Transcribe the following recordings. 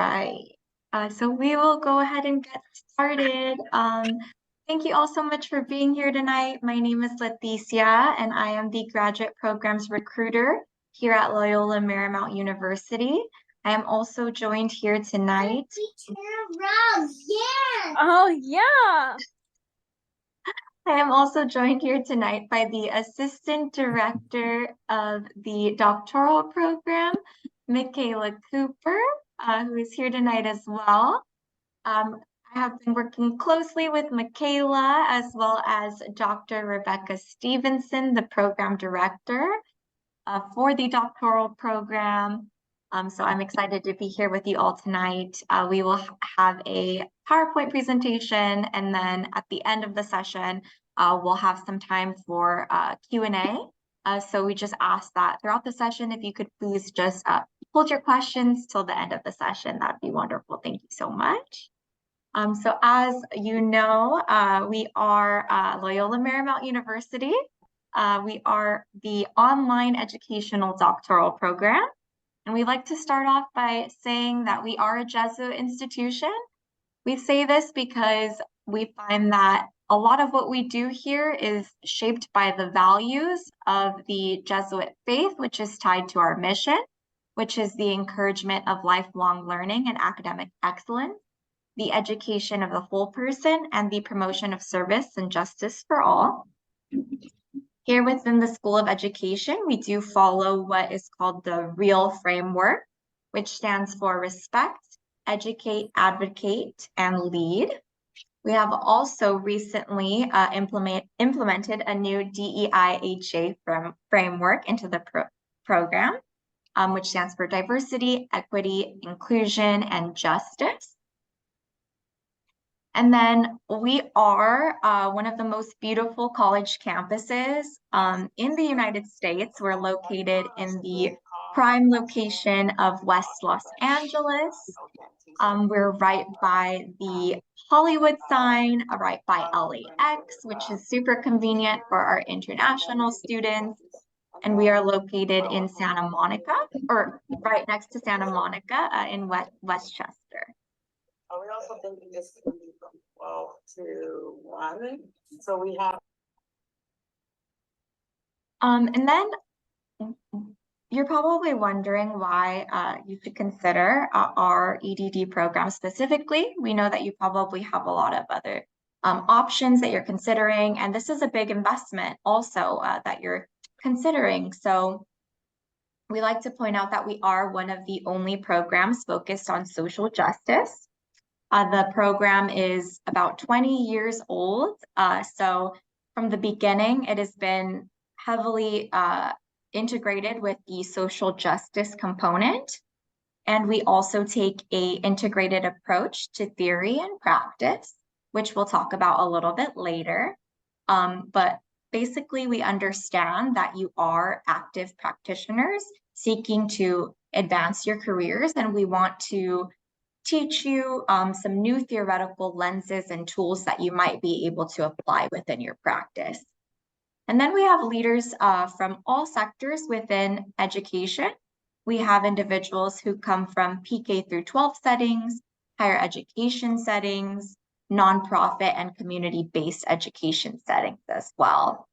right. So we will go ahead and get started. Thank you all so much for being here tonight. My name is Leticia, and I am the Graduate Programs Recruiter here at Loyola Marymount University. I am also joined here tonight. Oh, yeah. I am also joined here tonight by the Assistant Director of the Doctoral Program, Michaela Cooper, who is here tonight as well. I have been working closely with Michaela as well as Dr. Rebecca Stevenson, the Program Director for the Doctoral Program. So I'm excited to be here with you all tonight. We will have a PowerPoint presentation, and then at the end of the session, we'll have some time for Q&A. So we just ask that throughout the session, if you could please just hold your questions till the end of the session, that'd be wonderful. Thank you so much. So as you know, we are Loyola Marymount University. We are the online educational doctoral program. And we like to start off by saying that we are a Jesuit institution. We say this because we find that a lot of what we do here is shaped by the values of the Jesuit faith, which is tied to our mission, which is the encouragement of lifelong learning and academic excellence, the education of the whole person, and the promotion of service and justice for all. Here within the School of Education, we do follow what is called the REAL framework, which stands for respect, educate, advocate, and lead. We have also recently implemented a new DEI-HA framework into the program, which stands for diversity, equity, inclusion, and justice. And then we are one of the most beautiful college campuses in the United States. We're located in the prime location of West Los Angeles. We're right by the Hollywood sign, right by LAX, which is super convenient for our international students. And we are located in Santa Monica, or right next to Santa Monica in Westchester. We also think this can be from 12 to 1. So we have. And then you're probably wondering why you should consider our EDD program specifically. We know that you probably have a lot of other options that you're considering, and this is a big investment also that you're considering. So we like to point out that we are one of the only programs focused on social justice. The program is about 20 years old. So from the beginning, it has been heavily integrated with the social justice component. And we also take an integrated approach to theory and practice, which we'll talk about a little bit later. But basically, we understand that you are active practitioners seeking to advance your careers, and we want to teach you some new theoretical lenses and tools that you might be able to apply within your practice. And then we have leaders from all sectors within education. We have individuals who come from PK through 12 settings, higher education settings, nonprofit and community-based education settings as well.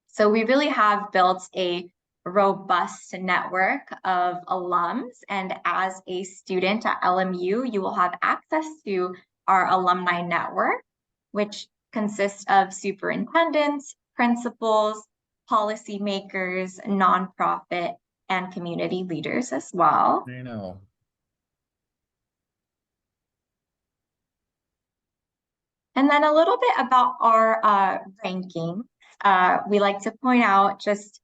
So we really have built a robust network of alums, and as a student at LMU, you will have access to our alumni network, which consists of superintendents, principals, policymakers, nonprofit, and community leaders as well. I know. And then a little bit about our ranking. We like to point out just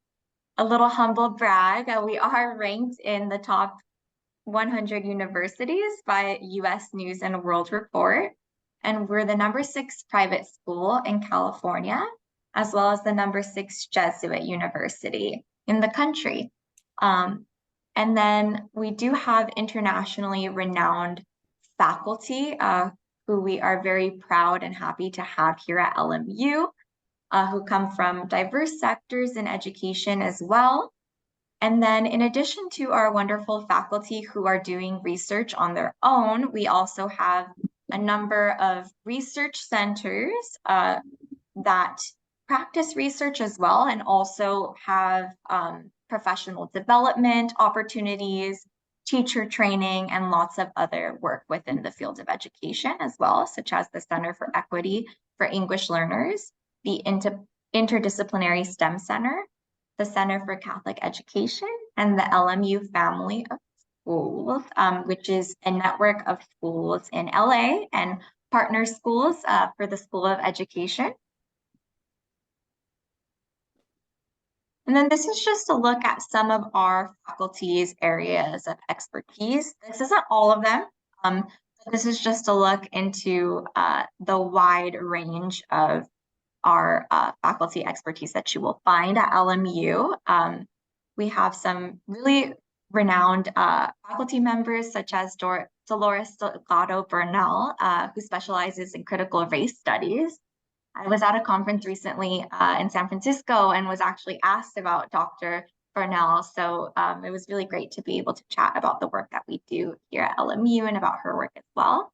a little humble brag. We are ranked in the top 100 universities by US News and World Report. And we're the #6 private school in California, as well as the #6 Jesuit university in the country. And then we do have internationally renowned faculty who we are very proud and happy to have here at LMU, who come from diverse sectors in education as well. And then in addition to our wonderful faculty who are doing research on their own, we also have a number of research centers that practice research as well, and also have professional development opportunities, teacher training, and lots of other work within the field of education as well, such as the Center for Equity for English Learners, the Interdisciplinary STEM Center, the Center for Catholic Education, and the LMU family of schools, which is a network of schools in LA and partner schools for the School of Education. And then this is just a look at some of our faculty's areas of expertise. This isn't all of them. This is just a look into the wide range of our faculty expertise that you will find at LMU. We have some really renowned faculty members such as Dolores Delgado Bernal, who specializes in critical race studies. I was at a conference recently in San Francisco and was actually asked about Dr. Bernal. So it was really great to be able to chat about the work that we do here at LMU and about her work as well.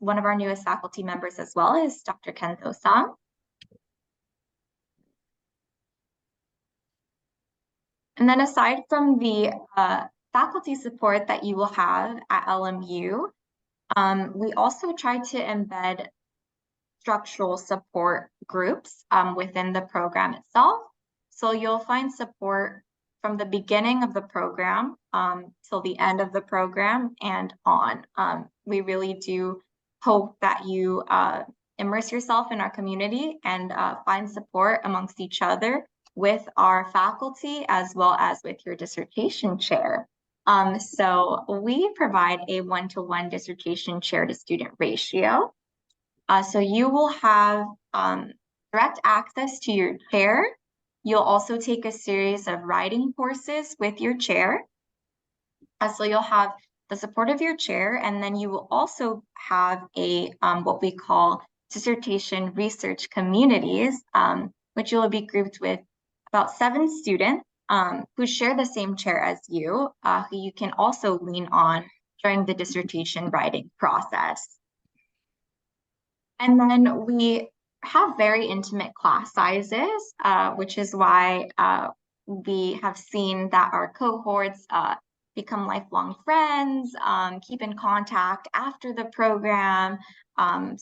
One of our newest faculty members as well is Dr. Kento Sang. And then aside from the faculty support that you will have at LMU, we also try to embed structural support groups within the program itself. So you'll find support from the beginning of the program till the end of the program and on. We really do hope that you immerse yourself in our community and find support amongst each other with our faculty as well as with your dissertation chair. So we provide a 1-to-1 dissertation chair to student ratio. So you will have direct access to your chair. You'll also take a series of writing courses with your chair. So you'll have the support of your chair, and then you will also have a what we call dissertation research communities, which you'll be grouped with about 7 students who share the same chair as you, who you can also lean on during the dissertation writing process. And then we have very intimate class sizes, which is why we have seen that our cohorts become lifelong friends, keep in contact after the program.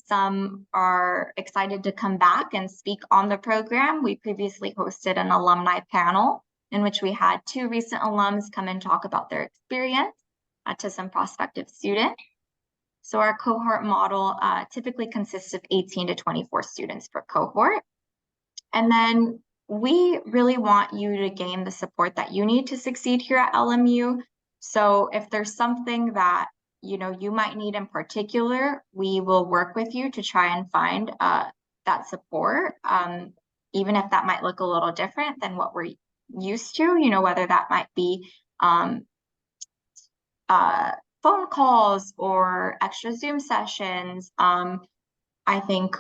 Some are excited to come back and speak on the program. We previously hosted an alumni panel in which we had 2 recent alums come and talk about their experience to some prospective students. So our cohort model typically consists of 18 to 24 students per cohort. And then we really want you to gain the support that you need to succeed here at LMU. So if there's something that you might need in particular, we will work with you to try and find that support, even if that might look a little different than what we're used to, whether that might be phone calls or extra Zoom sessions. I think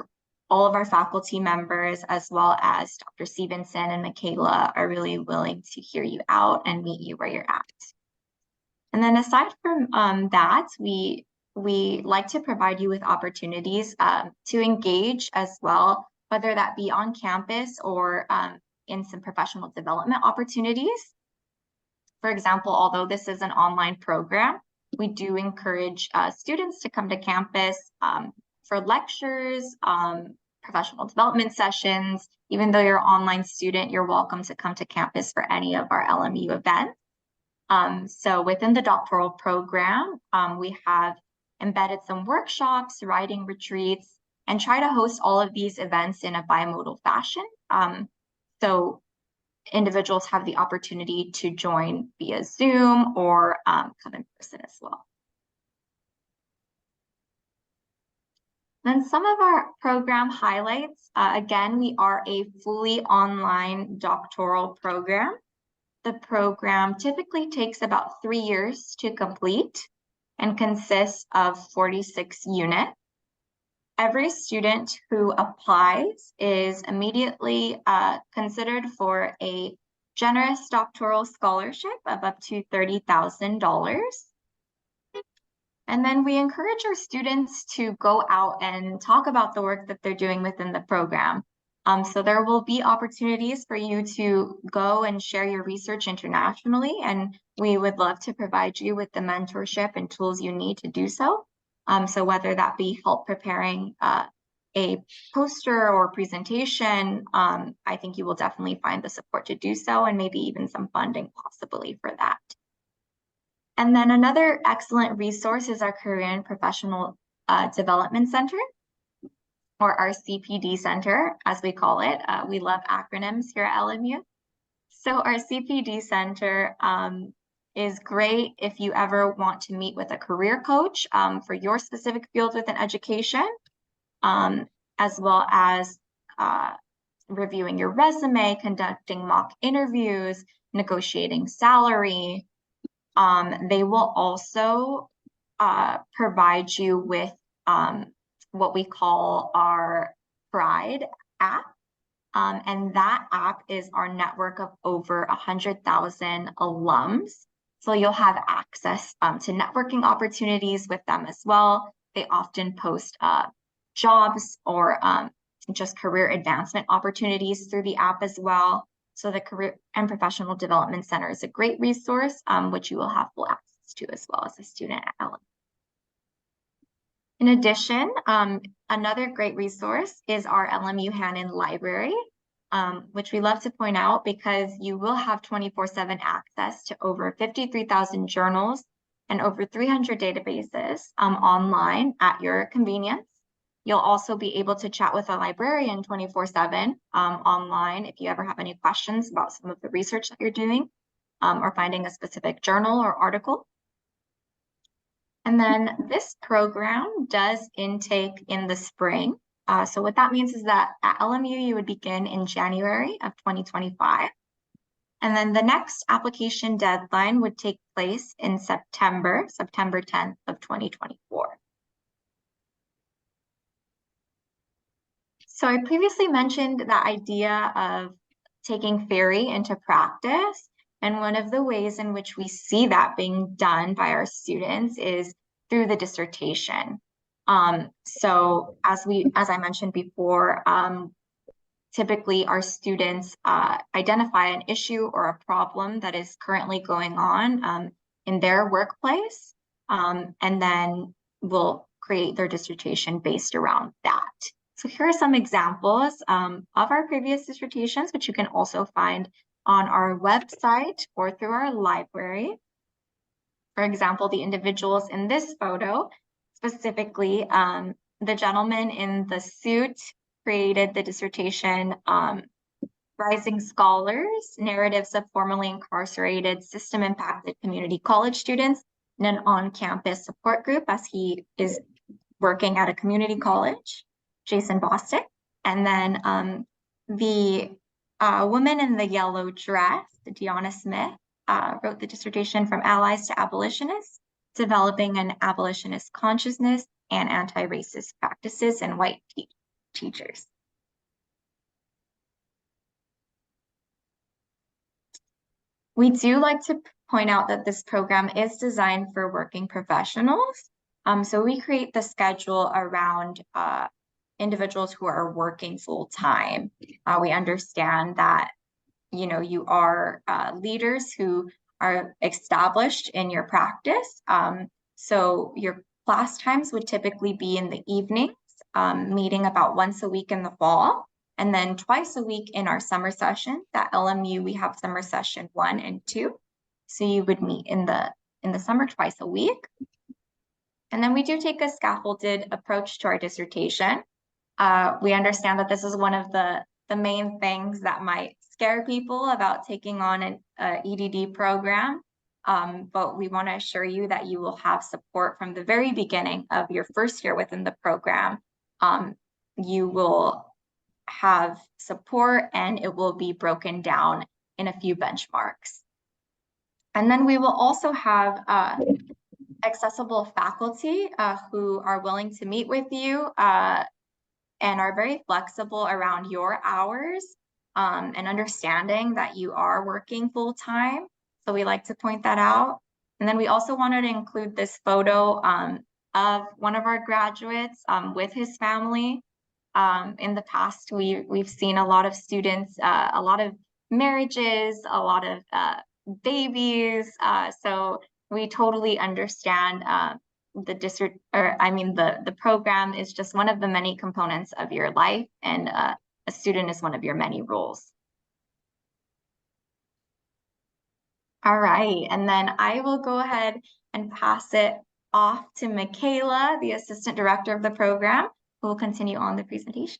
all of our faculty members, as well as Dr. Stevenson and Michaela, are really willing to hear you out and meet you where you're at. And then aside from that, we like to provide you with opportunities to engage as well, whether that be on campus or in some professional development opportunities. For example, although this is an online program, we do encourage students to come to campus for lectures, professional development sessions. Even though you're an online student, you're welcome to come to campus for any of our LMU events. So within the doctoral program, we have embedded some workshops, writing retreats, and try to host all of these events in a bimodal fashion. So individuals have the opportunity to join via Zoom or come in person as well. Then some of our program highlights, again, we are a fully online doctoral program. The program typically takes about 3 years to complete and consists of 46 units. Every student who applies is immediately considered for a generous doctoral scholarship of up to $30,000. And then we encourage our students to go out and talk about the work that they're doing within the program. So there will be opportunities for you to go and share your research internationally, and we would love to provide you with the mentorship and tools you need to do so. So whether that be help preparing a poster or presentation, I think you will definitely find the support to do so, and maybe even some funding possibly for that. And then another excellent resource is our Career and Professional Development Center, or our CPD Center, as we call it. We love acronyms here at LMU. So our CPD Center is great if you ever want to meet with a career coach for your specific field within education, as well as reviewing your resume, conducting mock interviews, negotiating salary. They will also provide you with what we call our Pride app. And that app is our network of over 100,000 alums. So you'll have access to networking opportunities with them as well. They often post jobs or just career advancement opportunities through the app as well. So the Career and Professional Development Center is a great resource, which you will have full access to as well as a student at LMU. In addition, another great resource is our LMU Hannon Library, which we love to point out because you will have 24/7 access to over 53,000 journals and over 300 databases online at your convenience. You'll also be able to chat with a librarian 24/7 online if you ever have any questions about some of the research that you're doing or finding a specific journal or article. And then this program does intake in the spring. So what that means is that at LMU, you would begin in January of 2025. And then the next application deadline would take place in September 10th of 2024. So I previously mentioned the idea of taking theory into practice. And one of the ways in which we see that being done by our students is through the dissertation. So as I mentioned before, typically our students identify an issue or a problem that is currently going on in their workplace, and then we'll create their dissertation based around that. So here are some examples of our previous dissertations, which you can also find on our website or through our library. For example, the individuals in this photo, specifically the gentleman in the suit created the dissertation, Rising Scholars, Narratives of Formerly Incarcerated System-Impacted Community College Students in an On-Campus Support Group, as he is working at a community college, Jason Bostic. And then the woman in the yellow dress, Deanna Smith, wrote the dissertation From Allies to Abolitionists, Developing an Abolitionist Consciousness and Anti-Racist Practices in White Teachers. We do like to point out that this program is designed for working professionals. So we create the schedule around individuals who are working full time. We understand that you are leaders who are established in your practice. So your class times would typically be in the evenings, meeting about once a week in the fall, and then twice a week in our summer session. At LMU, we have summer session 1 and 2. So you would meet in the summer twice a week. And then we do take a scaffolded approach to our dissertation. We understand that this is one of the main things that might scare people about taking on an EDD program, but we want to assure you that you will have support from the very beginning of your first year within the program. You will have support and it will be broken down in a few benchmarks. And then we will also have accessible faculty who are willing to meet with you and are very flexible around your hours. and understanding that you are working full time. So we like to point that out. And then we also wanted to include this photo of one of our graduates with his family. In the past, we've seen a lot of students, a lot of marriages, a lot of babies. So we totally understand the district, or I mean, the program is just one of the many components of your life, and a student is one of your many roles. All right, and then I will go ahead and pass it off to Michaela, the Assistant Director of the program, who will continue on the presentation.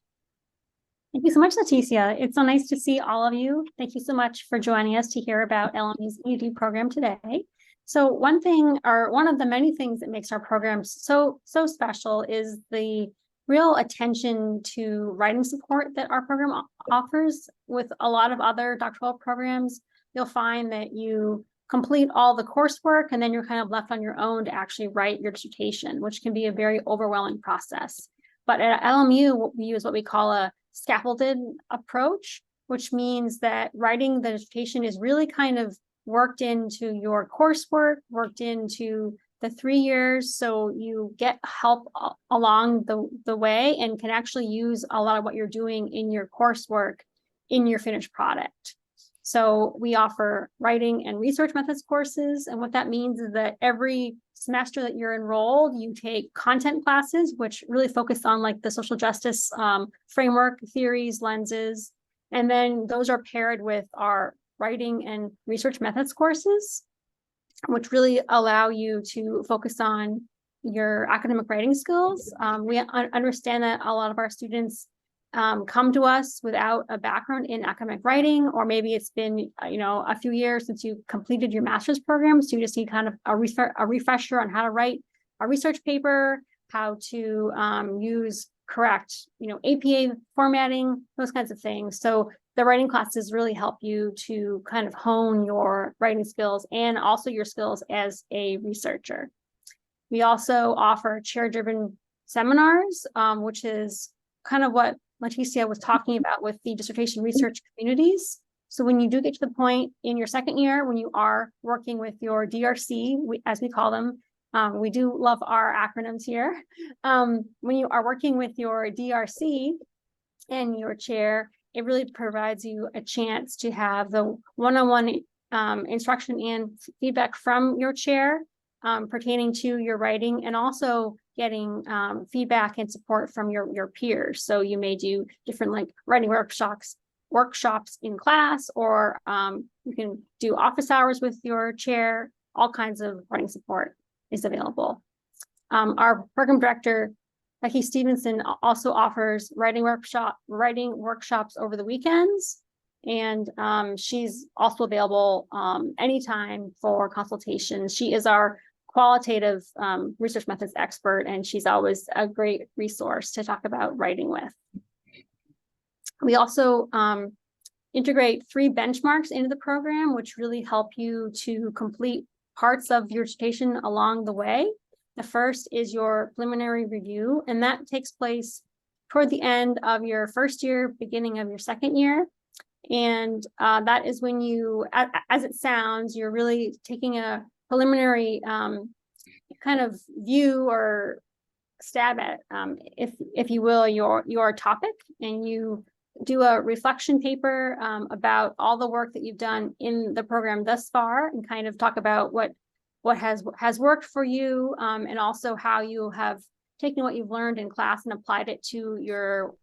Thank you so much, Leticia. It's so nice to see all of you. Thank you so much for joining us to hear about LMU's ED program today. So one thing, or one of the many things that makes our programs so special, is the real attention to writing support that our program offers. With a lot of other doctoral programs, you'll find that you complete all the coursework and then you're kind of left on your own to actually write your dissertation, which can be a very overwhelming process. But at LMU, we use what we call a scaffolded approach, which means that writing the dissertation is really kind of worked into your coursework, worked into the 3 years, so you get help along the way and can actually use a lot of what you're doing in your coursework in your finished product. So we offer writing and research methods courses, and what that means is that every semester that you're enrolled, you take content classes, which really focus on like the social justice framework, theories, lenses, and then those are paired with our writing and research methods courses, which really allow you to focus on your academic writing skills. We understand that a lot of our students come to us without a background in academic writing, or maybe it's been a few years since you completed your master's program, so you just need kind of a refresher on how to write a research paper, how to use correct APA formatting, those kinds of things. So the writing classes really help you to kind of hone your writing skills and also your skills as a researcher. We also offer chair-driven seminars, which is kind of what Leticia was talking about with the dissertation research communities. So when you do get to the point in your second year, when you are working with your DRC, as we call them, we do love our acronyms here. When you are working with your DRC and your chair, it really provides you a chance to have the one-on-one instruction and feedback from your chair pertaining to your writing, and also getting feedback and support from your peers. So you may do different like writing workshops in class, or you can do office hours with your chair. All kinds of writing support is available. Our program director, Becky Stevenson, also offers writing workshops over the weekends, and she's also available anytime for consultations. She is our qualitative research methods expert, and she's always a great resource to talk about writing with. We also integrate 3 benchmarks into the program, which really help you to complete parts of your dissertation along the way. The first is your preliminary review, and that takes place toward the end of your first year, beginning of your second year. And that is when you, as it sounds, you're really taking a preliminary kind of view or stab at, if you will, your topic, and you do a reflection paper about all the work that you've done in the program thus far, and kind of talk about what has worked for you, and also how you have taken what you've learned in class and applied it to your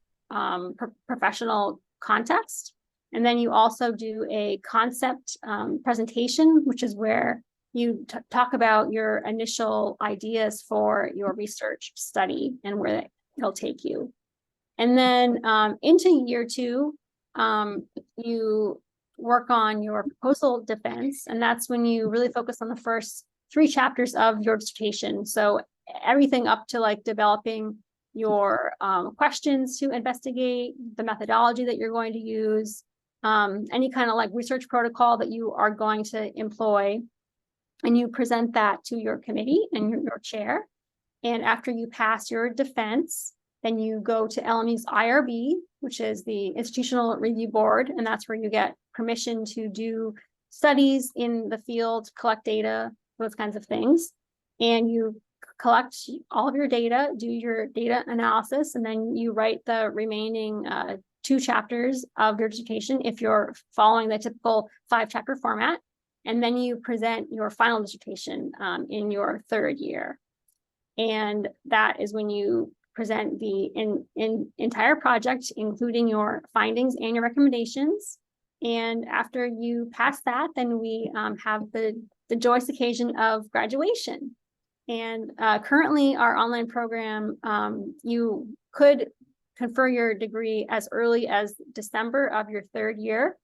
professional context. And then you also do a concept presentation, which is where you talk about your initial ideas for your research study and where it'll take you. And then into year 2, you work on your proposal defense, and that's when you really focus on the first 3 chapters of your dissertation. So everything up to like developing your questions to investigate, the methodology that you're going to use, any kind of like research protocol that you are going to employ, and you present that to your committee and your chair. And after you pass your defense, Then you go to LMU's IRB, which is the Institutional Review Board, and that's where you get permission to do studies in the field, collect data, those kinds of things. And you collect all of your data, do your data analysis, and then you write the remaining 2 chapters of your dissertation if you're following the typical 5-chapter format. And then you present your final dissertation in your 3rd year. And that is when you present the entire project, including your findings and your recommendations. And after you pass that, then we have the joyous occasion of graduation. And currently our online program, you could confer your degree as early as December of your 3rd year,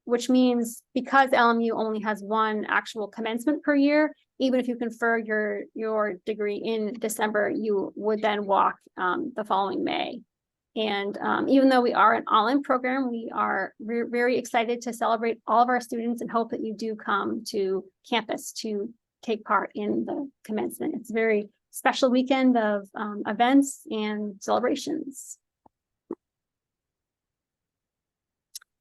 which means because LMU only has 1 actual commencement per year, even if you confer your degree in December, you would then walk the following May. And even though we are an online program, we are very excited to celebrate all of our students and hope that you do come to campus to take part in the commencement. It's a very special weekend of events and celebrations.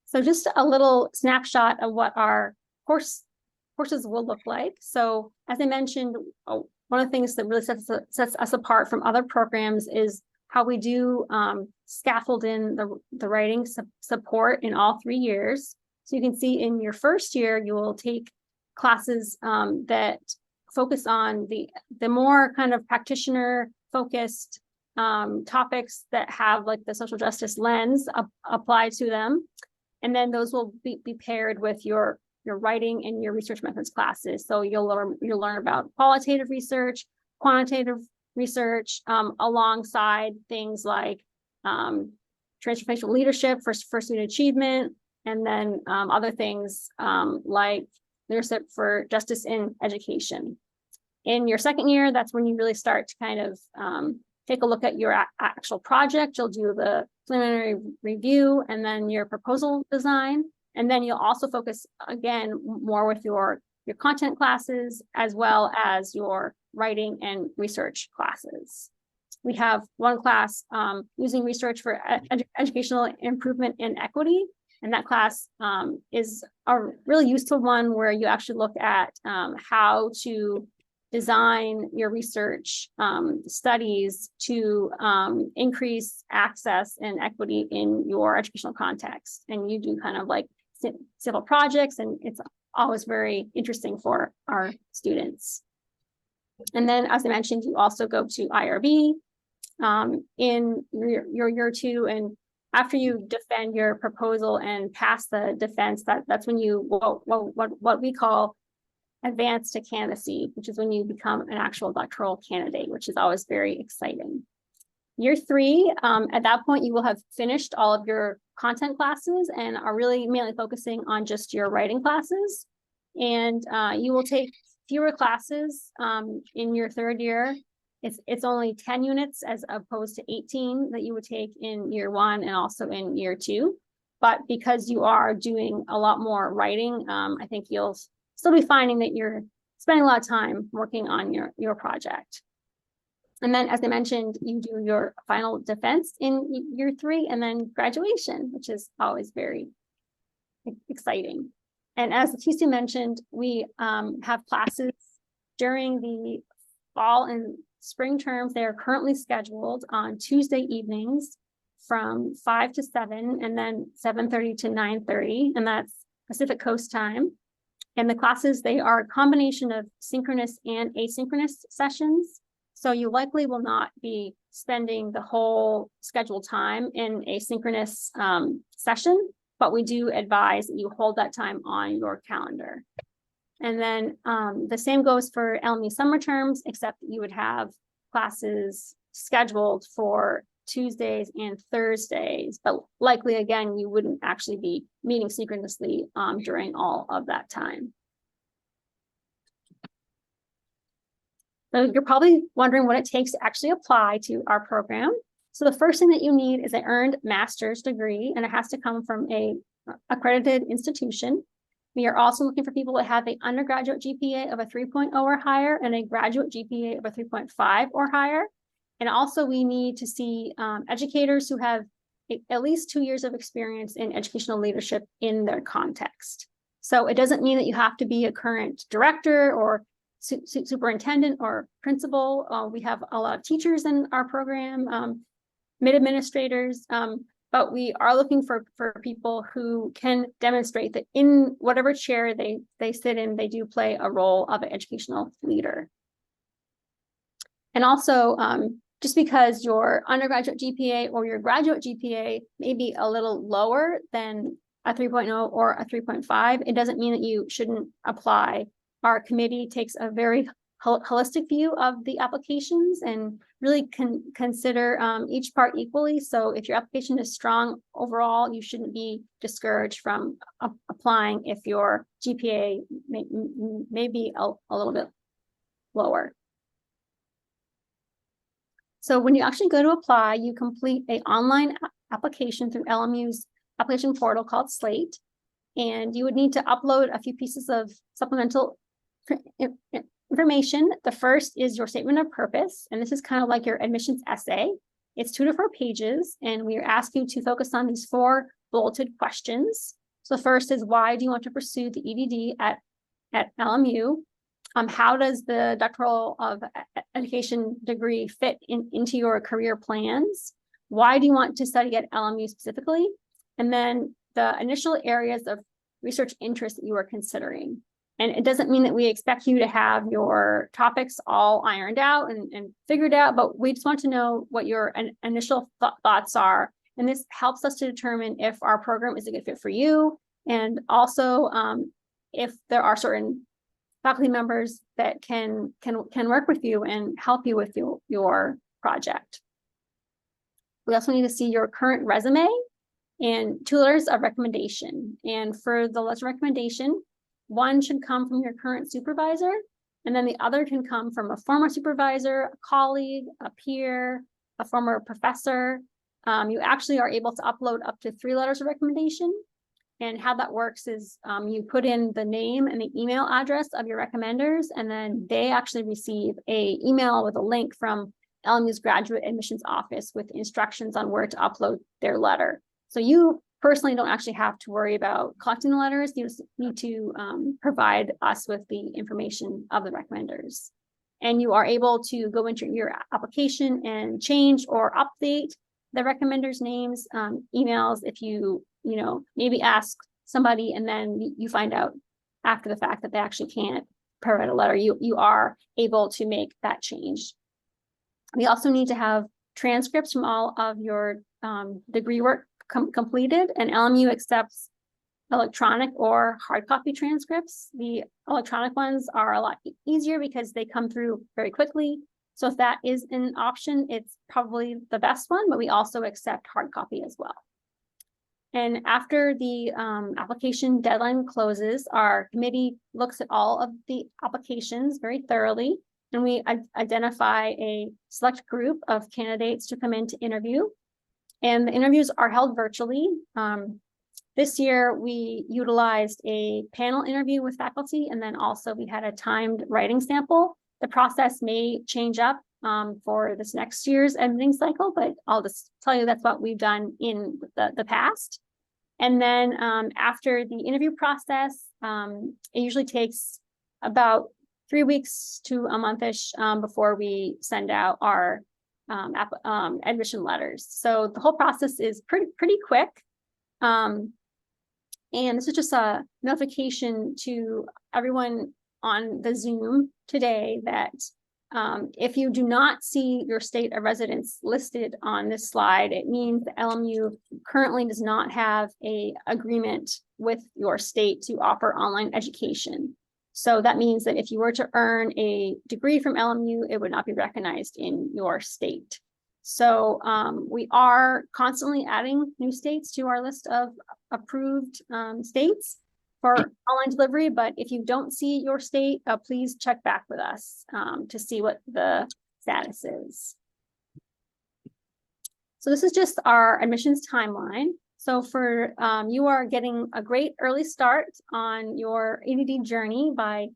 So just a little snapshot of what our courses will look like. So as I mentioned, one of the things that really sets us apart from other programs is how we do scaffold in the writing support in all 3 years. So you can see in your 1st year, you will take classes that focus on the more kind of practitioner focused topics that have like the social justice lens applied to them. And then those will be paired with your writing and your research methods classes. So you'll learn about qualitative research, quantitative research, alongside things like transformational leadership for student achievement, and then other things like leadership for justice in education. In your 2nd year, that's when you really start to kind of take a look at your actual project. You'll do the preliminary review and then your proposal design. And then you'll also focus again more with your content classes as well as your writing and research classes. We have 1 class using research for educational improvement in equity. And that class is a really useful one where you actually look at how to design your research studies to increase access and equity in your educational context. And you do kind of like civil projects, and it's always very interesting for our students. And then, as I mentioned, you also go to IRB in your year 2, and after you defend your proposal and pass the defense, that's when you what we call advance to candidacy, which is when you become an actual doctoral candidate, which is always very exciting. Year 3, at that point, you will have finished all of your content classes and are really mainly focusing on just your writing classes. And you will take fewer classes in your 3rd year. It's only 10 units as opposed to 18 that you would take in year 1 and also in year 2. But because you are doing a lot more writing, I think you'll still be finding that you're spending a lot of time working on your project. And then, as I mentioned, you do your final defense in year 3 and then graduation, which is always very exciting. And as Leticia mentioned, we have classes during the fall and spring terms. They are currently scheduled on Tuesday evenings from 5 to 7 and then 7:30 to 9:30, and that's Pacific Coast time. And the classes, they are a combination of synchronous and asynchronous sessions. So you likely will not be spending the whole scheduled time in a synchronous session, but we do advise that you hold that time on your calendar. And then the same goes for LMU summer terms, except that you would have classes scheduled for Tuesdays and Thursdays, but likely, again, you wouldn't actually be meeting synchronously during all of that time. So you're probably wondering what it takes to actually apply to our program. So the first thing that you need is an earned master's degree, and it has to come from a accredited institution. We are also looking for people that have an undergraduate GPA of a 3.0 or higher and a graduate GPA of a 3.5 or higher. And also we need to see educators who have at least 2 years of experience in educational leadership in their context. So it doesn't mean that you have to be a current director or superintendent or principal. We have a lot of teachers in our program, mid-administrators, but we are looking for people who can demonstrate that in whatever chair they sit in, they do play a role of an educational leader. And also, just because your undergraduate GPA or your graduate GPA may be a little lower than a 3.0 or a 3.5, it doesn't mean that you shouldn't apply. Our committee takes a very holistic view of the applications and really consider each part equally. So if your application is strong overall, you shouldn't be discouraged from applying if your GPA may be a little bit lower. So when you actually go to apply, you complete an online application through LMU's application portal called Slate, and you would need to upload a few pieces of supplemental information. The first is your statement of purpose, and this is kind of like your admissions essay. It's 2 to 4 pages, and we ask you to focus on these 4 bulleted questions. So the first is, why do you want to pursue the EDD at LMU? How does the doctoral of education degree fit into your career plans? Why do you want to study at LMU specifically? And then the initial areas of research interest that you are considering. And it doesn't mean that we expect you to have your topics all ironed out and figured out, but we just want to know what your initial thoughts are. And this helps us to determine if our program is a good fit for you. And also if there are certain faculty members that can work with you and help you with your project. We also need to see your current resume and 2 letters of recommendation. And for the letters of recommendation, 1 should come from your current supervisor, and then the other can come from a former supervisor, a colleague, a peer, a former professor. You actually are able to upload up to 3 letters of recommendation. And how that works is you put in the name and the email address of your recommenders, and then they actually receive an email with a link from LMU's graduate admissions office with instructions on where to upload their letter. So you personally don't actually have to worry about collecting the letters. You just need to provide us with the information of the recommenders. And you are able to go into your application and change or update the recommenders' names, emails, if you maybe ask somebody and then you find out after the fact that they actually can't provide a letter, you are able to make that change. We also need to have transcripts from all of your degree work completed, and LMU accepts electronic or hard copy transcripts. The electronic ones are a lot easier because they come through very quickly. So if that is an option, it's probably the best one, but we also accept hard copy as well. And after the application deadline closes, our committee looks at all of the applications very thoroughly, and we identify a select group of candidates to come in to interview. And the interviews are held virtually. This year, we utilized a panel interview with faculty, and then also we had a timed writing sample. The process may change up for this next year's admitting cycle, but I'll just tell you that's what we've done in the past. And then after the interview process, it usually takes about 3 weeks to a month-ish before we send out our admission letters. So the whole process is pretty quick. And this is just a notification to everyone on the Zoom today that if you do not see your state of residence listed on this slide, it means the LMU currently does not have an agreement with your state to offer online education. So that means that if you were to earn a degree from LMU, it would not be recognized in your state. So we are constantly adding new states to our list of approved states for online delivery, but if you don't see your state, please check back with us to see what the status is. So this is just our admissions timeline. So for you are getting a great early start on your EDD journey by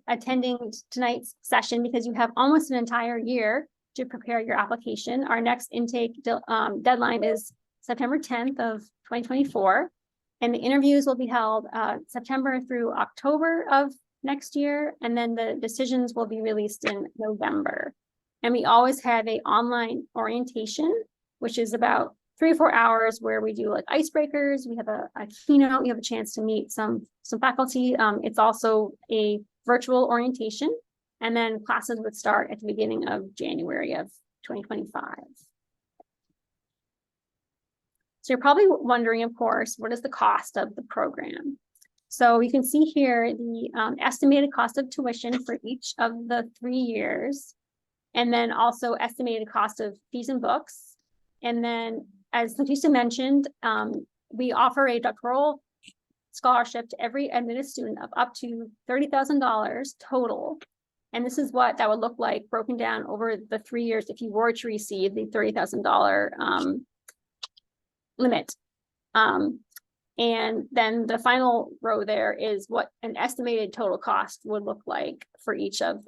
attending tonight's session, because you have almost an entire year to prepare your application. Our next intake deadline is September 10th of 2024. And the interviews will be held September through October of next year. And then the decisions will be released in November. And we always have an online orientation, which is about 3 or 4 hours where we do like icebreakers. We have a keynote. You have a chance to meet some faculty. It's also a virtual orientation. And then classes would start at the beginning of January of 2025. So you're probably wondering, of course, what is the cost of the program? So you can see here the estimated cost of tuition for each of the 3 years, and then also estimated cost of fees and books. And then, as Leticia mentioned, we offer a doctoral scholarship to every admitted student of up to $30,000 total. And this is what that would look like broken down over the 3 years if you were to receive the $30,000 limit. And then the final row there is what an estimated total cost would look like for each of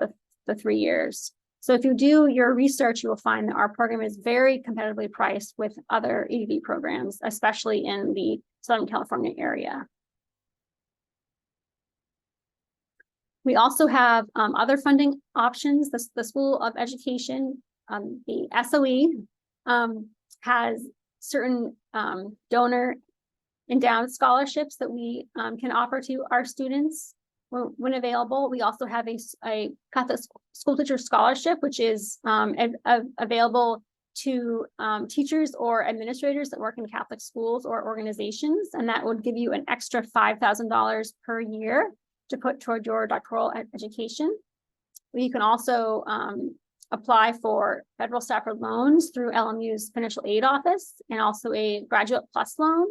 the 3 years. So if you do your research, you will find that our program is very competitively priced with other EDD programs, especially in the Southern California area. We also have other funding options. The School of Education, the SOE, has certain donor endowed scholarships that we can offer to our students when available. We also have a Catholic School Teacher Scholarship, which is available to teachers or administrators that work in Catholic schools or organizations, and that would give you an extra $5,000 per year to put toward your doctoral education. You can also apply for federal stafford loans through LMU's Financial Aid Office, and also a Graduate Plus loan.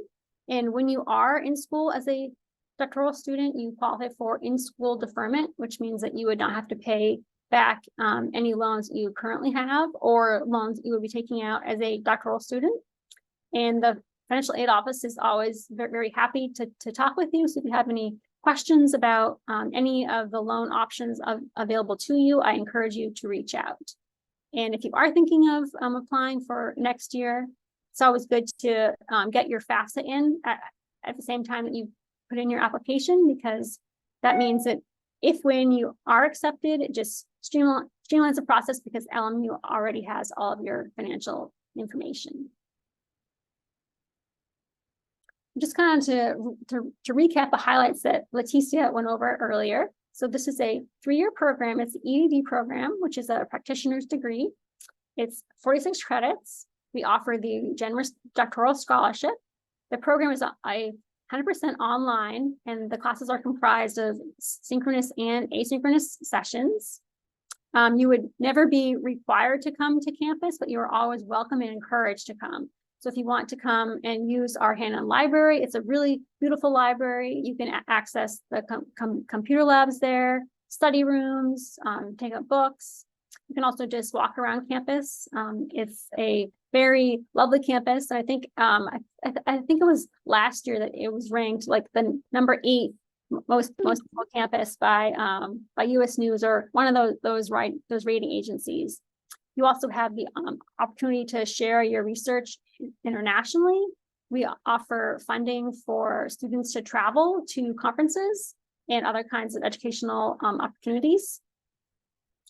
And when you are in school as a doctoral student, you qualify for in-school deferment, which means that you would not have to pay back any loans you currently have or loans you would be taking out as a doctoral student. And the Financial Aid Office is always very, very happy to talk with you. So if you have any questions about any of the loan options available to you, I encourage you to reach out. And if you are thinking of applying for next year, it's always good to get your FAFSA in at the same time that you put in your application, because that means that when you are accepted, it just streamlines the process because LMU already has all of your financial information. Just kind of to recap the highlights that Leticia went over earlier. So this is a 3-year program. It's the EDD program, which is a practitioner's degree. It's 46 credits. We offer the generous doctoral scholarship. The program is 100% online, and the classes are comprised of synchronous and asynchronous sessions. You would never be required to come to campus, but you are always welcome and encouraged to come. So if you want to come and use our hand-on library, it's a really beautiful library. You can access the computer labs there, study rooms, take up books. You can also just walk around campus. It's a very lovely campus. I think I think it was last year that it was ranked like the number 8 most campus by US News or one of those rating agencies. You also have the opportunity to share your research internationally. We offer funding for students to travel to conferences and other kinds of educational opportunities.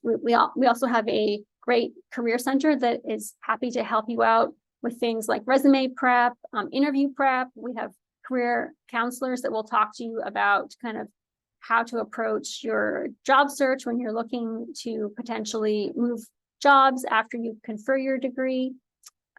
We also have a great career center that is happy to help you out with things like resume prep, interview prep. We have career counselors that will talk to you about kind of how to approach your job search when you're looking to potentially move jobs after you confer your degree.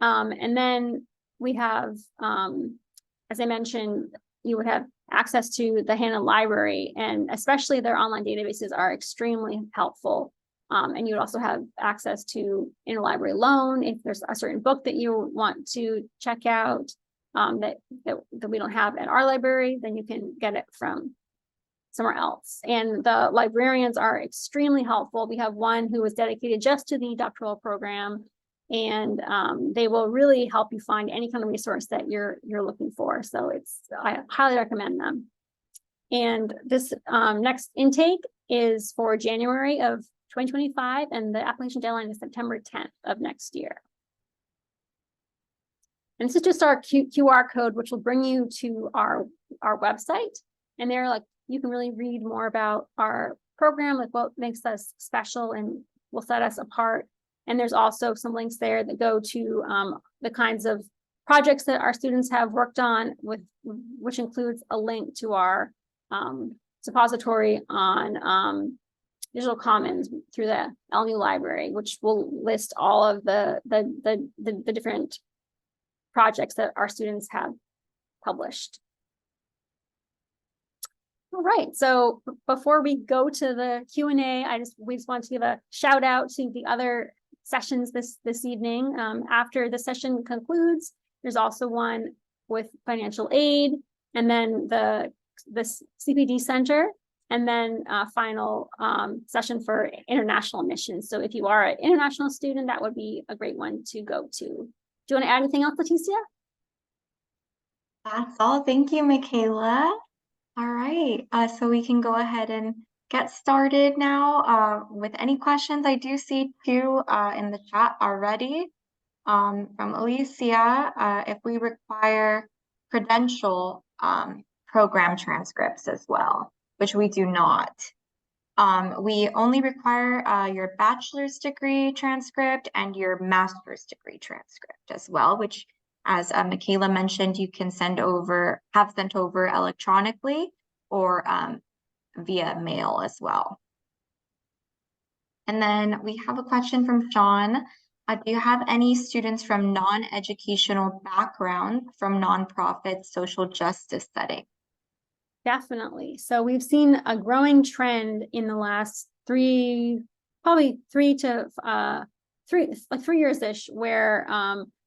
And then we have, as I mentioned, you would have access to the Hannah Library, and especially their online databases are extremely helpful. And you would also have access to interlibrary loan if there's a certain book that you want to check out that we don't have at our library, then you can get it from somewhere else. And the librarians are extremely helpful. We have one who is dedicated just to the doctoral program, and they will really help you find any kind of resource that you're looking for. So I highly recommend them. And this next intake is for January of 2025, and the application deadline is September 10th of next year. And this is just our QR code, which will bring you to our website. And there, like, you can really read more about our program, like what makes us special and will set us apart. And there's also some links there that go to the kinds of projects that our students have worked on, which includes a link to our suppository on Digital Commons through the LMU library, which will list all of the different projects that our students have published. All right, so before we go to the Q&A, we just want to give a shout out to the other sessions this evening. After the session concludes, there's also one with financial aid, and then the CPD Center, and then a final session for international admissions. So if you are an international student, that would be a great one to go to. Do you want to add anything else, Leticia? That's all. Thank you, Michaela. All right, so we can go ahead and get started now with any questions. I do see two in the chat already from Alicia. If we require credential program transcripts as well, which we do not. We only require your bachelor's degree transcript and your master's degree transcript as well, which, as Michaela mentioned, you can have sent over electronically or via mail as well. And then we have a question from Sean. Do you have any students from non-educational background from nonprofit social justice setting? Definitely. So we've seen a growing trend in the last 3 years-ish, where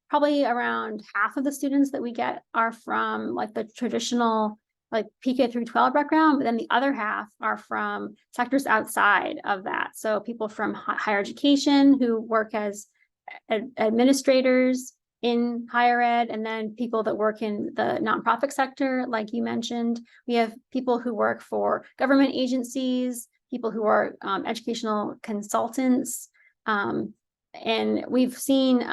probably around half of the students that we get are from like the traditional like PK through 12 background, but then the other half are from sectors outside of that. So people from higher education who work as administrators in higher ed, and then people that work in the nonprofit sector, like you mentioned. We have people who work for government agencies, people who are educational consultants, and we've seen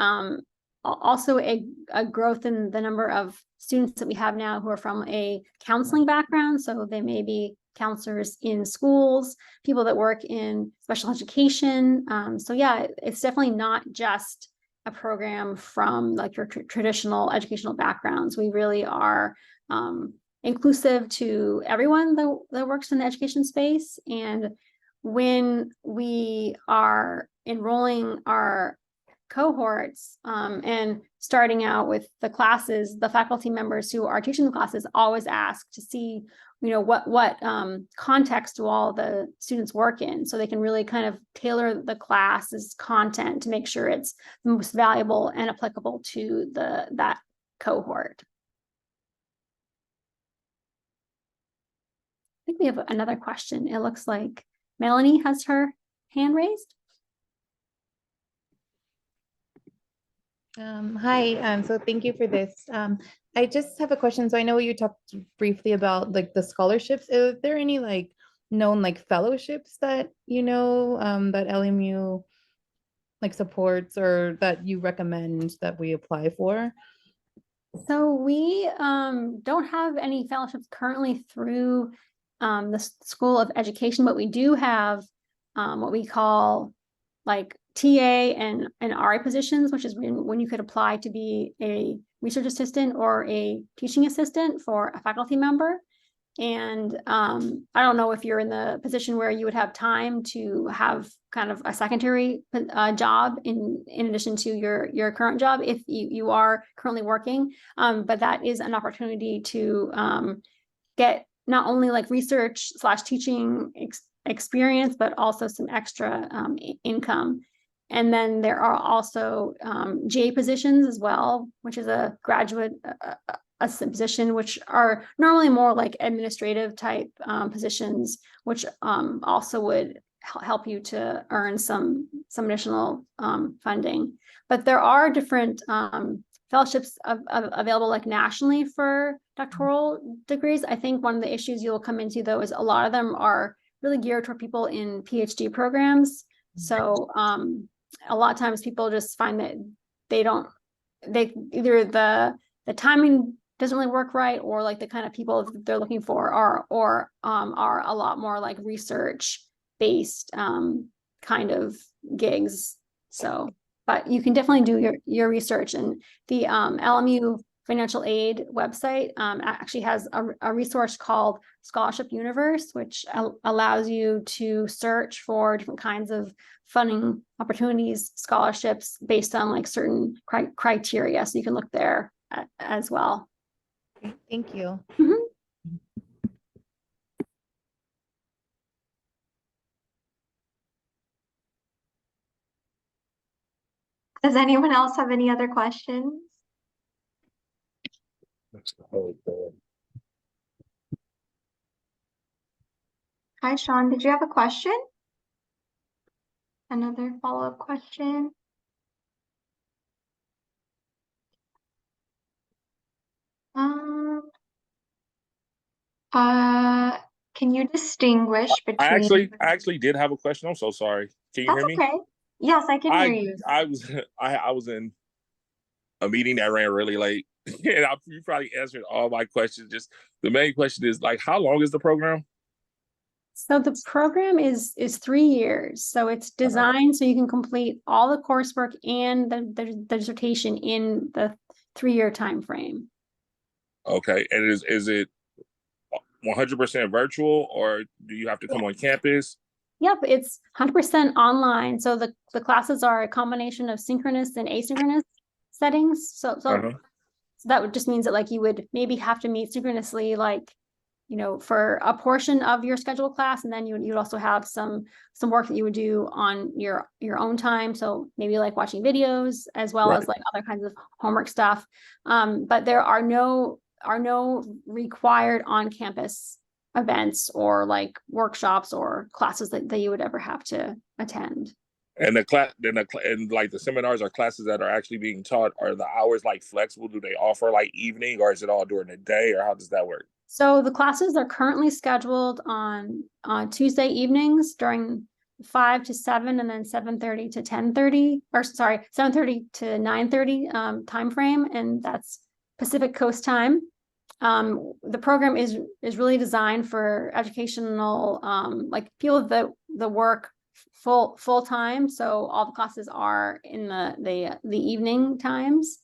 also a growth in the number of students that we have now who are from a counseling background. So they may be counselors in schools, people that work in special education. So yeah, it's definitely not just a program from like your traditional educational backgrounds. We really are inclusive to everyone that works in the education space. And when we are enrolling our cohorts and starting out with the classes, the faculty members who are teaching the classes always ask to see, you know, what context do all the students work in, so they can really kind of tailor the class's content to make sure it's the most valuable and applicable to that cohort. I think we have another question. It looks like Melanie has her hand raised. Hi, so thank you for this. I just have a question. So I know you talked briefly about like the scholarships. Is there any like known like fellowships that you know that LMU like supports or that you recommend that we apply for? So we don't have any fellowships currently through the School of Education, but we do have what we call like TA and RA positions, which is when you could apply to be a research assistant or a teaching assistant for a faculty member. And I don't know if you're in the position where you would have time to have kind of a secondary job in addition to your current job if you are currently working, but that is an opportunity to get not only like research / teaching experience, but also some extra income. And then there are also GA positions as well, which is a graduate position, which are normally more like administrative type positions, which also would help you to earn some additional funding. But there are different fellowships available like nationally for doctoral degrees. I think one of the issues you'll come into though is a lot of them are really geared toward people in PhD programs. So a lot of times people just find that they either the timing doesn't really work right, or like the kind of people that they're looking for are a lot more like research based kind of gigs. So, but you can definitely do your research, and the LMU financial aid website actually has a resource called Scholarship Universe, which allows you to search for different kinds of funding opportunities, scholarships based on like certain criteria. So you can look there as well. Thank you. Mhm. Does anyone else have any other questions? Hi, Sean, did you have a question? Another follow-up question? Um, can you distinguish I between? actually did have a question. I'm so sorry. Can you That's hear me? okay. Yes, I can hear you. I was I was in a meeting that ran really late, and you probably answered all my questions. Just the main question is like, how long is the program? So the program is 3 years. So it's designed so you can complete all the coursework and the dissertation in the 3-year time frame. Okay, and is it 100% virtual, or do you have to come on campus? Yep, it's 100% online. So the classes are a combination of synchronous and asynchronous settings. So that would just means that like you would maybe have to meet synchronously, like, you know, for a portion of your scheduled class, and then you'd also have some work that you would do on your own time. So maybe like watching videos as well as like other kinds of homework stuff. But there are no required on-campus events or like workshops or classes that you would ever have to attend. And and like the seminars or classes that are actually being taught, are the hours like flexible? Do they offer like evening, or is it all during the day, or how does that work? So the classes are currently scheduled on Tuesday evenings during 5 to 7, and then 7:30 to 10:30, or sorry, 7:30 to 9:30 time frame, and that's Pacific Coast time. The program is really designed for educational like people that work full time. So all the classes are in the evening times.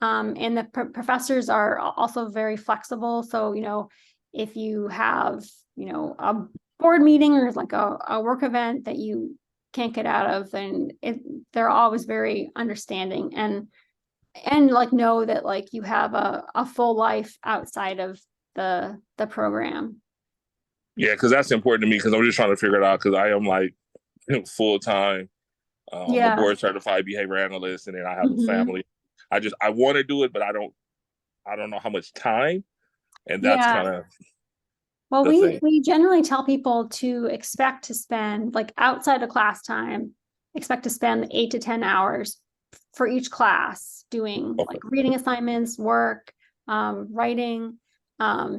And the professors are also very flexible. So, you know, if you have, you know, a board meeting or like a work event that you can't get out of, then they're always very understanding and like know that like you have a full life outside of the program. Yeah, because that's important to me, because I'm just trying to figure it out, because I am like full time, a board certified behavior analyst, and then I have a family. I want to do it, but I don't know how much time, and that's kind of well, the thing. we generally tell people to expect to spend like outside of class time, expect to spend 8 to 10 hours for each class doing like reading assignments, work, writing.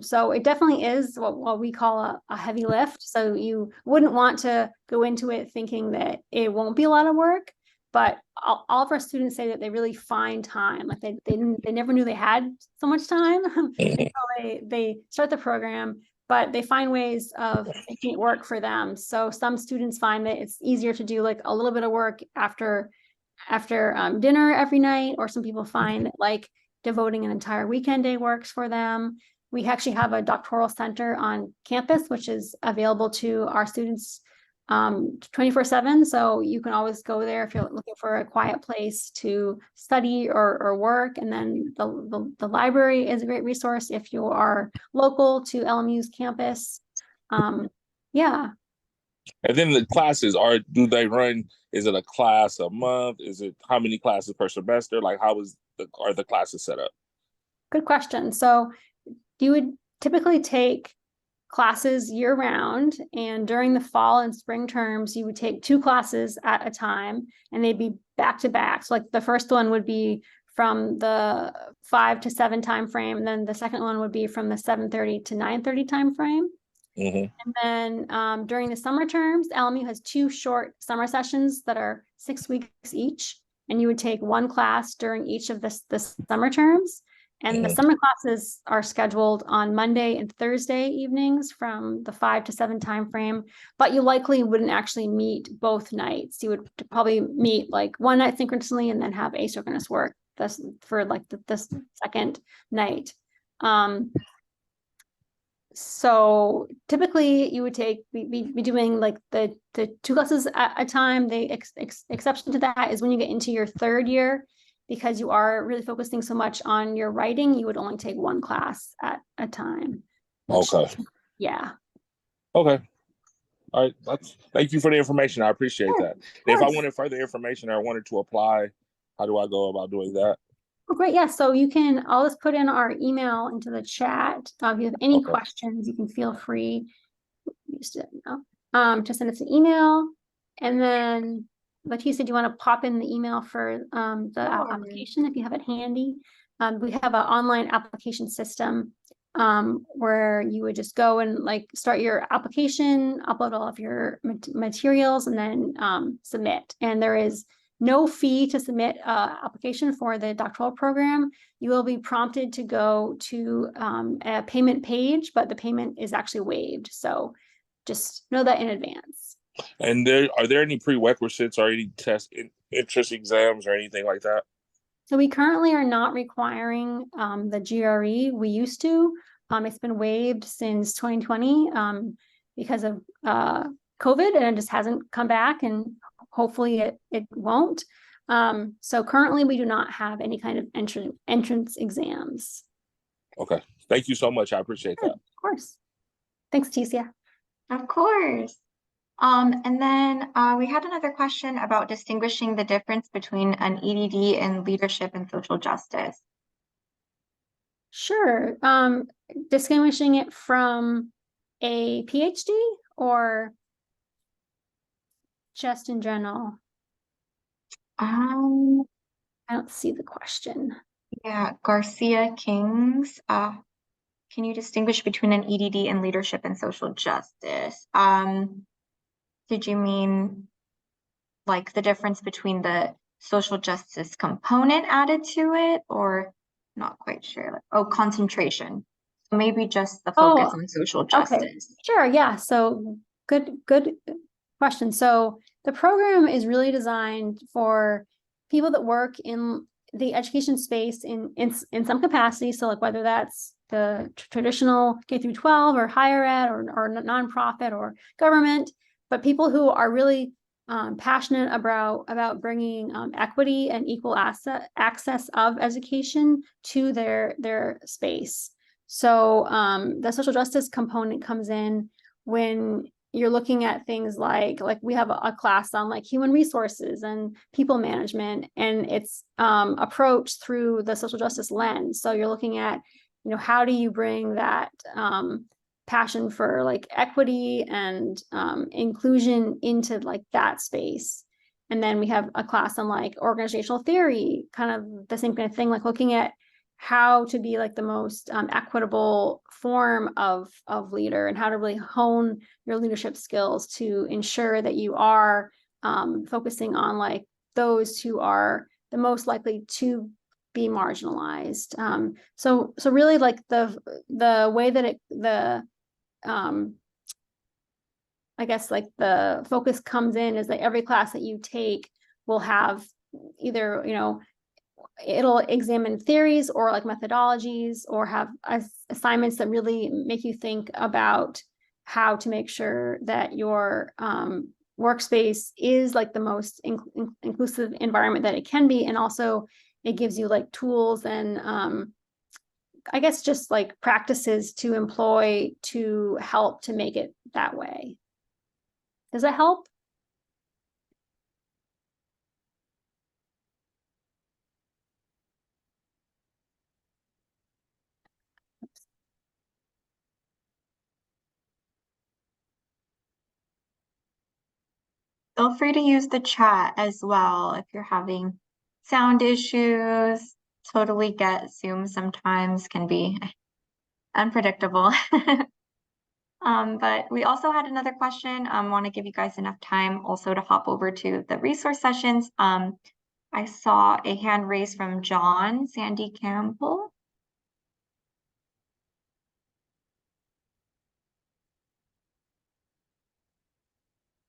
So it definitely is what we call a heavy lift. So you wouldn't want to go into it thinking that it won't be a lot of work, but all of our students say that they really find time. Like they never knew they had so much time until they start the program, but they find ways of making it work for them. So some students find that it's easier to do like a little bit of work after dinner every night, or some people find that like devoting an entire weekend day works for them. We actually have a doctoral center on campus, which is available to our students 24/7. So you can always go there if you're looking for a quiet place to study or work. And then the library is a great resource if you are local to LMU's campus. Yeah. And then the classes do they run? Is it a class a month? Is it how many classes per semester? Like are the classes set up? Good question. So you would typically take classes year round, and during the fall and spring terms, you would take 2 classes at a time, and they'd be back to back. So like the first one would be from the 5 to 7 time frame, and then the second one would be from the 7:30 to 9:30 time frame. Mhm. And then during the summer terms, LMU has 2 short summer sessions that are 6 weeks each. And you would take 1 class during each of the summer terms. And the Mhm. summer classes are scheduled on Monday and Thursday evenings from the 5 to 7 time frame. But you likely wouldn't actually meet both nights. You would probably meet like one night synchronously and then have asynchronous work for like the second night. So typically you would be doing like the 2 classes at a time. The exception to that is when you get into your 3rd year, because you are really focusing so much on your writing, you would only take 1 class at a time. Okay. Yeah. Okay. All right. Thank you for the information. I appreciate Sure, that. of If I course. wanted further information or I wanted to apply, how do I go about doing that? Oh, great. Yeah. So I'll just put in our email into the chat. If you have any Okay. questions, you can feel free to send us an email. And then, like you said, you want to pop in the email for the application if you have it handy. We have an online application system where you would just go and like start your application, upload all of your materials, and then submit. And there is no fee to submit application for the doctoral program. You will be prompted to go to a payment page, but the payment is actually waived. So just know that in advance. And are there any prerequisites or any test interest exams or anything like that? So we currently are not requiring the GRE. We used to. It's been waived since 2020 because of COVID, and it just hasn't come back, and hopefully it won't. So currently we do not have any kind of entrance exams. Okay. Thank you so much. I appreciate that. Of course. Thanks, Ticia. Of course. And then we had another question about distinguishing the difference between an EDD and leadership and social justice. Sure. Distinguishing it from a PhD or just in general? Um, I don't see the question. yeah, Garcia Kings. Can you distinguish between an EDD and leadership and social justice? Did you mean like the difference between the social justice component added to it, or not quite sure? Oh, concentration. Maybe just the focus on social Okay, justice. sure. Yeah. So good question. So the program is really designed for people that work in the education space in some capacity. So like whether that's the traditional K through 12 or higher ed or nonprofit or government, but people who are really passionate about bringing equity and equal access of education to their space. So the social justice component comes in when you're looking at things like we have a class on like human resources and people management, and it's approached through the social justice lens. So you're looking at, how do you bring that passion for like equity and inclusion into like that space. And then we have a class on like organizational theory, kind of the same kind of thing, like looking at how to be like the most equitable form of leader, and how to really hone your leadership skills to ensure that you are focusing on like those who are the most likely to be marginalized. So really like the way that I guess like the focus comes in is that every class that you take will have either, it'll examine theories or like methodologies, or have assignments that really make you think about how to make sure that your workspace is like the most inclusive environment that it can be. And also it gives you like tools and I guess just like practices to employ to help to make it that way. Does that help? Feel free to use the chat as well if you're having sound issues. Totally get Zoom sometimes can be unpredictable. But we also had another question. Want to give you guys enough time also to hop over to the resource sessions. I saw a hand raised from John Sandy Campbell.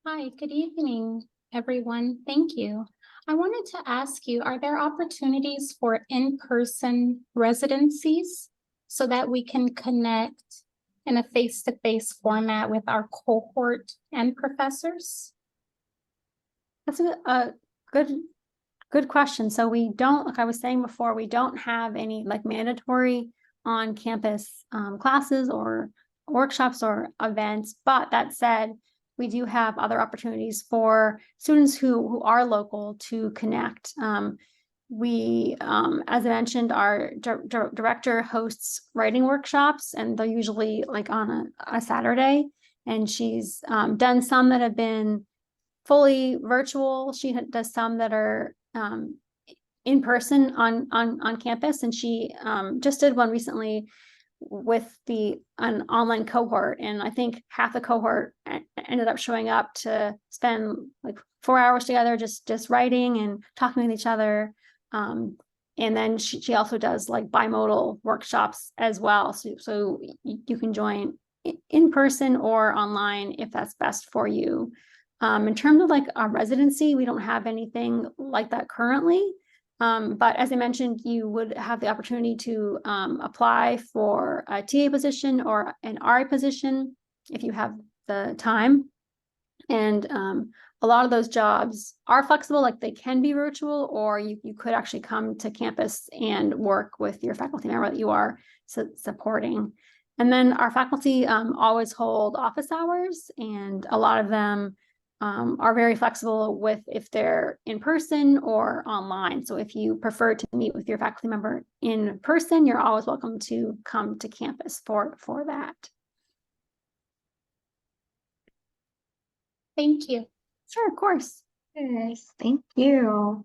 Hi, good evening, everyone. Thank you. I wanted to ask you, are there opportunities for in-person residencies so that we can connect in a face-to-face format with our cohort and professors? That's a good question. So we don't, like I was saying before, we don't have any like mandatory on-campus classes or workshops or events. But that said, we do have other opportunities for students who are local to connect. We, as I mentioned, our director hosts writing workshops, and they're usually like on a Saturday. And she's done some that have been fully virtual. She does some that are in person on campus, and she just did one recently with an online cohort, and I think half the cohort ended up showing up to spend like 4 hours together just writing and talking with each other. And then she also does like bimodal workshops as well, so you can join in person or online if that's best for you. In terms of like our residency, we don't have anything like that currently. But as I mentioned, you would have the opportunity to apply for a TA position or an RA position if you have the time. And a lot of those jobs are flexible, like they can be virtual, or you could actually come to campus and work with your faculty member that you are supporting. And then our faculty always hold office hours, and a lot of them are very flexible with if they're in person or online. So if you prefer to meet with your faculty member in person, you're always welcome to come to campus for that. Thank you. Sure, of course. Yes, thank you.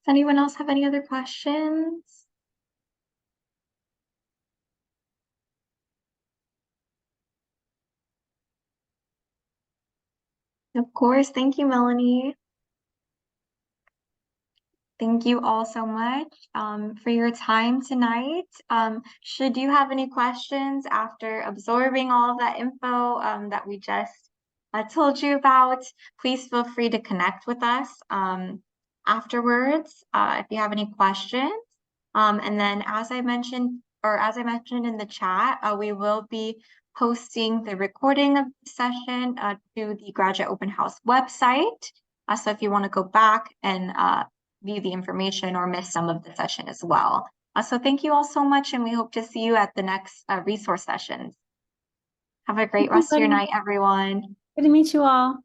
Does anyone else have any other questions? Of course. Thank you, Melanie. Thank you all so much for your time tonight. Should you have any questions after absorbing all of that info that we just told you about, please feel free to connect with us afterwards if you have any questions. And then as I mentioned in the chat, we will be posting the recording of the session to the Graduate Open House website. So if you want to go back and view the information or miss some of the session as well. So thank you all so much, and we hope to see you at the next resource sessions. Have a great rest of your night, everyone. Good to meet you all.